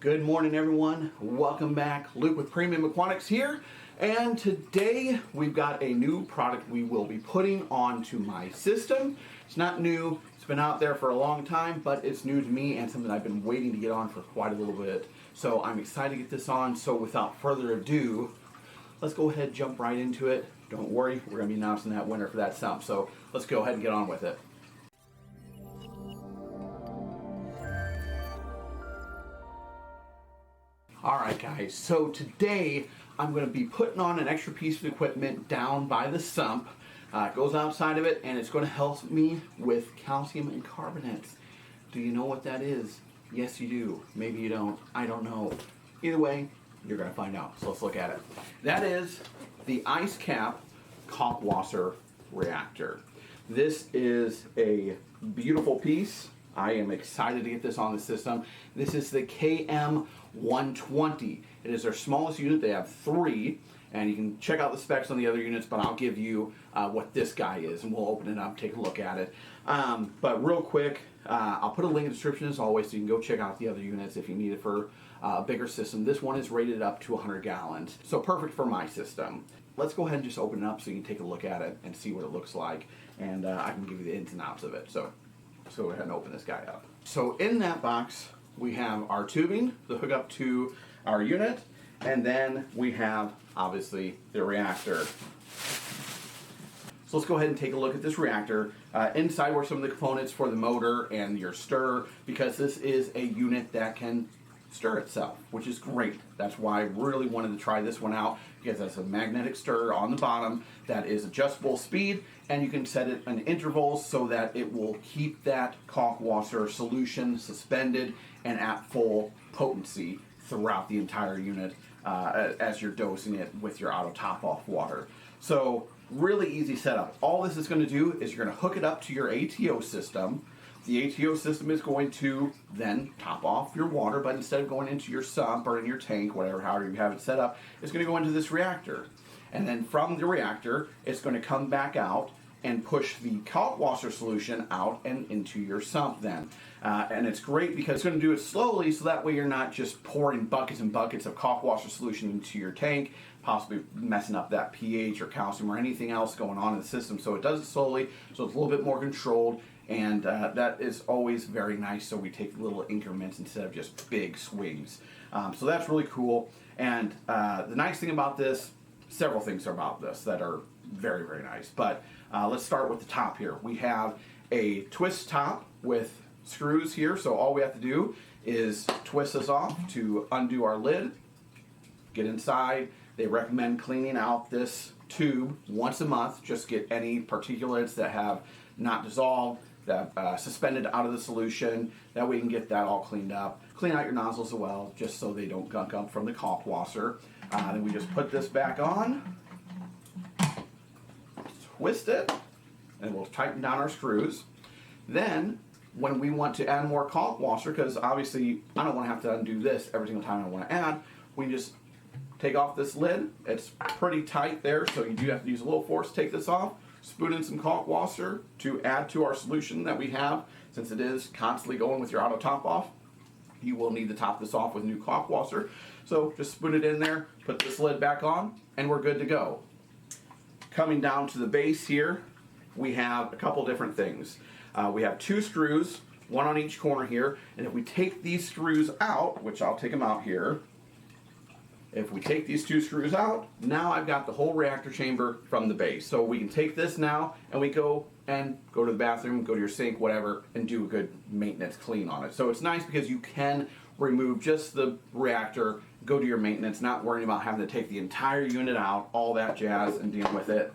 Good morning, everyone. Welcome back. Luke with Premium Aquatics here, and today we've got a new product we will be putting onto my system. It's not new, it's been out there for a long time, but it's new to me and something I've been waiting to get on for quite a little bit. So I'm excited to get this on, so without further ado, let's go ahead and jump right into it. Don't worry, we're going to be announcing that winner for that Sump, so let's go ahead and get on with it. Alright guys, so today I'm going to be putting on an extra piece of equipment down by the sump. It goes outside of it and it's going to help me with calcium and carbonates. Do you know what that is? Yes you do. Maybe you don't. I don't know. Either way, you're going to find out. So let's look at it. That is the Icecap Kalk washer reactor. This is a beautiful piece. I am excited to get this on the system. This is the KM-120. It is their smallest unit. They have 3, and you can check out the specs on the other units, but I'll give you what this guy is, and we'll open it up, take a look at it. But real quick, I'll put a link in the description as always, so you can go check out the other units if you need it for a bigger system. This one is rated up to 100 gallons, so perfect for my system. Let's go ahead and just open it up so you can take a look at it and see what it looks like, and I can give you the ins and outs of it. So go ahead and open this guy up. So in that box, we have our tubing to hook up to our unit, and then we have, obviously, the reactor. So let's go ahead and take a look at this reactor. Inside were some of the components for the motor and your stir, because this is a unit that can stir itself, which is great. That's why I really wanted to try this one out, because it's a magnetic stir on the bottom that is adjustable speed, and you can set it in intervals so that it will keep that kalk washer solution suspended and at full potency throughout the entire unit as you're dosing it with your auto top-off water. So really easy setup. All this is going to do is you're going to hook it up to your ATO system. The ATO system is going to then top off your water, but instead of going into your sump or in your tank, whatever, however you have it set up, it's going to go into this reactor. And then from the reactor, it's going to come back out and push the kalk washer solution out and into your sump then. And it's great because it's going to do it slowly, so that way you're not just pouring buckets and buckets of kalk washer solution into your tank, possibly messing up that pH or calcium or anything else going on in the system. So it does it slowly, so it's a little bit more controlled. And that is always very nice, so we take little increments instead of just big swings. So that's really cool. And the nice thing about this, several things about this that are very, very nice. But let's start with the top here. We have a twist top with screws here, so all we have to do is twist this off to undo our lid, get inside. They recommend cleaning out this tube once a month, just get any particulates that have not dissolved, that suspended out of the solution. That way you can get that all cleaned up. Clean out your nozzles as well, just so they don't gunk up from the kalk washer. Then we just put this back on, twist it, and we'll tighten down our screws. Then, when we want to add more kalk washer, because obviously I don't want to have to undo this every single time I want to add, we just take off this lid. It's pretty tight there, so you do have to use a little force to take this off. Spoon in some kalk washer to add to our solution that we have. Since it is constantly going with your auto top off, you will need to top this off with new kalk washer. So just spoon it in there, put this lid back on, and we're good to go. Coming down to the base here, we have a couple different things. We have 2 screws, one on each corner here, and if we take these screws out, which I'll take them out here, if we take these 2 screws out, now I've got the whole reactor chamber from the base. So we can take this now and we go to the bathroom, go to your sink, whatever, and do a good maintenance clean on it. So it's nice because you can remove just the reactor, go to your maintenance, not worrying about having to take the entire unit out, all that jazz, and deal with it.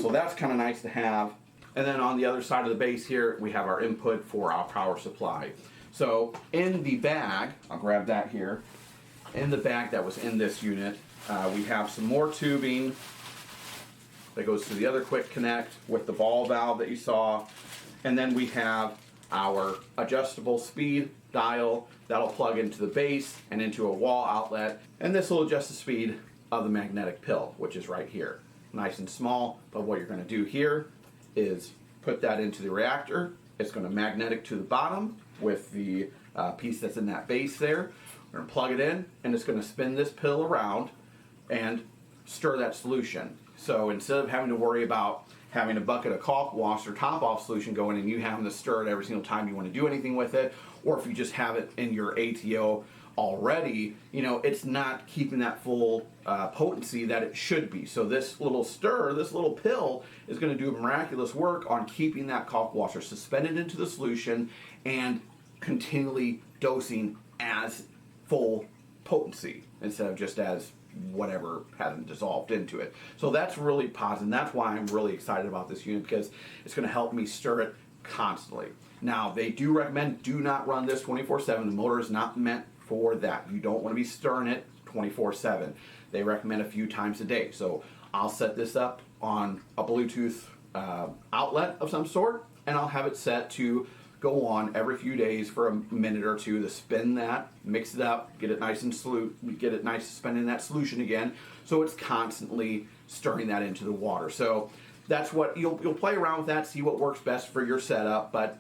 So that's kind of nice to have. And then on the other side of the base here, we have our input for our power supply. So in the bag, I'll grab that here. In the bag that was in this unit, we have some more tubing that goes to the other quick connect with the ball valve that you saw. And then we have our adjustable speed dial that'll plug into the base and into a wall outlet. And this will adjust the speed of the magnetic pill, which is right here. Nice and small, but what you're going to do here is put that into the reactor. It's going to magnetic to the bottom with the piece that's in that base there. We're going to plug it in, and it's going to spin this pill around and stir that solution. So instead of having to worry about having a bucket of caulk wash or top-off solution going and you having to stir it every single time you want to do anything with it, or if you just have it in your ATO already, you know, it's not keeping that full potency that it should be. So this little stir, this little pill, is going to do miraculous work on keeping that caulk washer suspended into the solution and continually dosing as full potency instead of just as whatever hasn't dissolved into it. So that's really positive. That's why I'm really excited about this unit, because it's going to help me stir it constantly. Now, they do recommend do not run this 24/7. The motor is not meant for that. You don't want to be stirring it 24/7. They recommend a few times a day. So I'll set this up on a Bluetooth outlet of some sort, and I'll have it set to go on every few days for a minute or two to spin that, mix it up, get it nice and get it nice suspended in that solution again, so it's constantly stirring that into the water. So that's what you'll play around with that, see what works best for your setup, but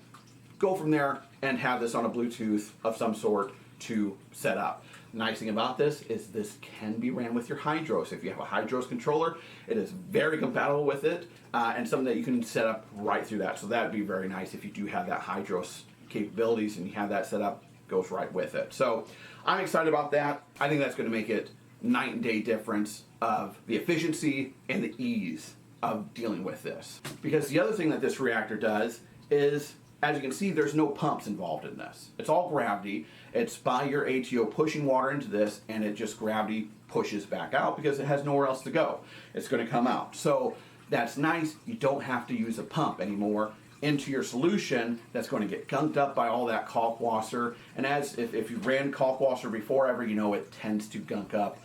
go from there and have this on a Bluetooth of some sort to set up. Nice thing about this is this can be ran with your Hydros. If you have a Hydros controller, it is very compatible with it, and something that you can set up right through that. So that would be very nice if you do have that Hydros capabilities and you have that set up, goes right with it. So I'm excited about that. I think that's going to make it night and day difference of the efficiency and the ease of dealing with this. Because the other thing that this reactor does is, as you can see, there's no pumps involved in this. It's all gravity. It's by your ATO pushing water into this, and it just gravity pushes back out because it has nowhere else to go. It's going to come out. So that's nice. You don't have to use a pump anymore into your solution that's going to get gunked up by all that caulk washer. And as if you ran caulk washer before ever, you know it tends to gunk up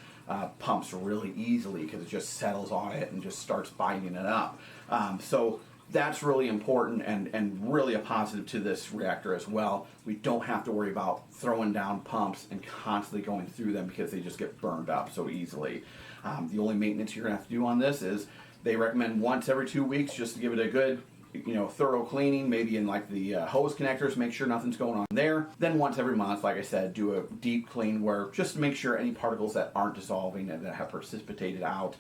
pumps really easily because it just settles on it and just starts binding it up. So that's really important and really a positive to this reactor as well. We don't have to worry about throwing down pumps and constantly going through them because they just get burned up so easily. The only maintenance you're going to have to do on this is they recommend once every 2 weeks just to give it a good, thorough cleaning, maybe in like the hose connectors, make sure nothing's going on there. Then once every month, like I said, do a deep clean where just to make sure any particles that aren't dissolving and that have precipitated out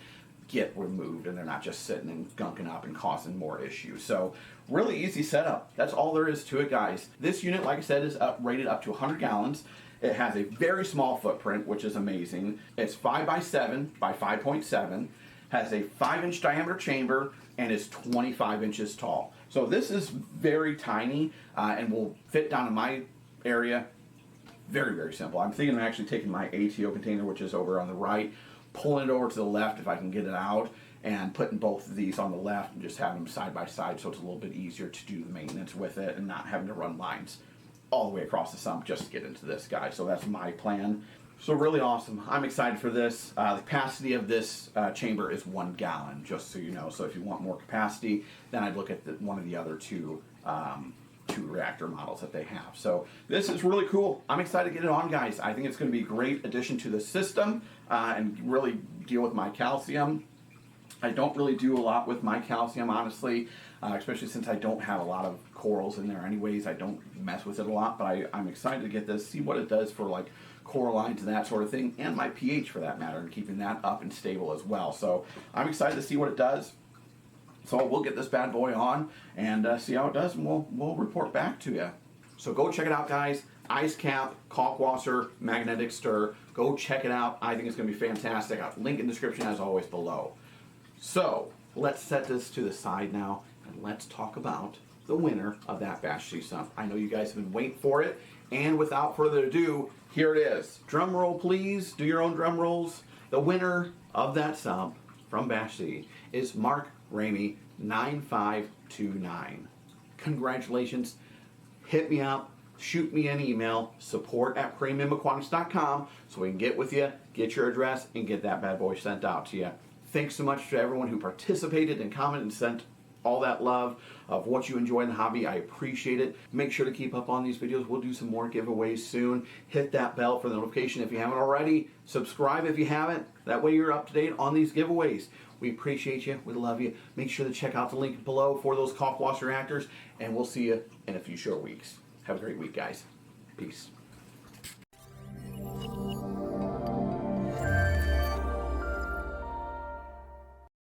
get removed and they're not just sitting and gunking up and causing more issues. So really easy setup. That's all there is to it, guys. This unit, like I said, is rated up to 100 gallons. It has a very small footprint, which is amazing. It's 5x7 by 5.7, has a 5-inch diameter chamber, and is 25 inches tall. So this is very tiny and will fit down in my area very, very simple. I'm thinking of actually taking my ATO container, which is over on the right, pulling it over to the left if I can get it out, and putting both of these on the left and just having them side by side so it's a little bit easier to do the maintenance with it and not having to run lines all the way across the sump just to get into this guy. So that's my plan. So really awesome. I'm excited for this. The capacity of this chamber is 1 gallon, just so you know. So if you want more capacity, then I'd look at one of the other two reactor models that they have. So this is really cool. I'm excited to get it on, guys. I think it's going to be a great addition to the system and really deal with my calcium. I don't really do a lot with my calcium, honestly, especially since I don't have a lot of corals in there anyways. I don't mess with it a lot, but I'm excited to get this, see what it does for like corallines and that sort of thing, and my pH for that matter, and keeping that up and stable as well. So I'm excited to see what it does. So we'll get this bad boy on and see how it does, and we'll report back to you. So go check it out, guys. Icecap, caulk washer, magnetic stir. Go check it out. I think it's going to be fantastic. I'll link in the description as always below. So let's set this to the side now, and let's talk about the winner of that Bashsea sump. I know you guys have been waiting for it, and without further ado, here it is. Drum roll, please. Do your own drum rolls. The winner of that sump from Bashsea is Mark Ramey 9529. Congratulations. Hit me up. Shoot me an email, support@premiumaquatics.com, so we can get with you, get your address, and get that bad boy sent out to you. Thanks so much to everyone who participated and commented and sent all that love of what you enjoy in the hobby. I appreciate it. Make sure to keep up on these videos. We'll do some more giveaways soon. Hit that bell for the notification if you haven't already. Subscribe if you haven't. That way you're up to date on these giveaways. We appreciate you. We love you. Make sure to check out the link below for those caulk wash reactors, and we'll see you in a few short weeks. Have a great week, guys. Peace.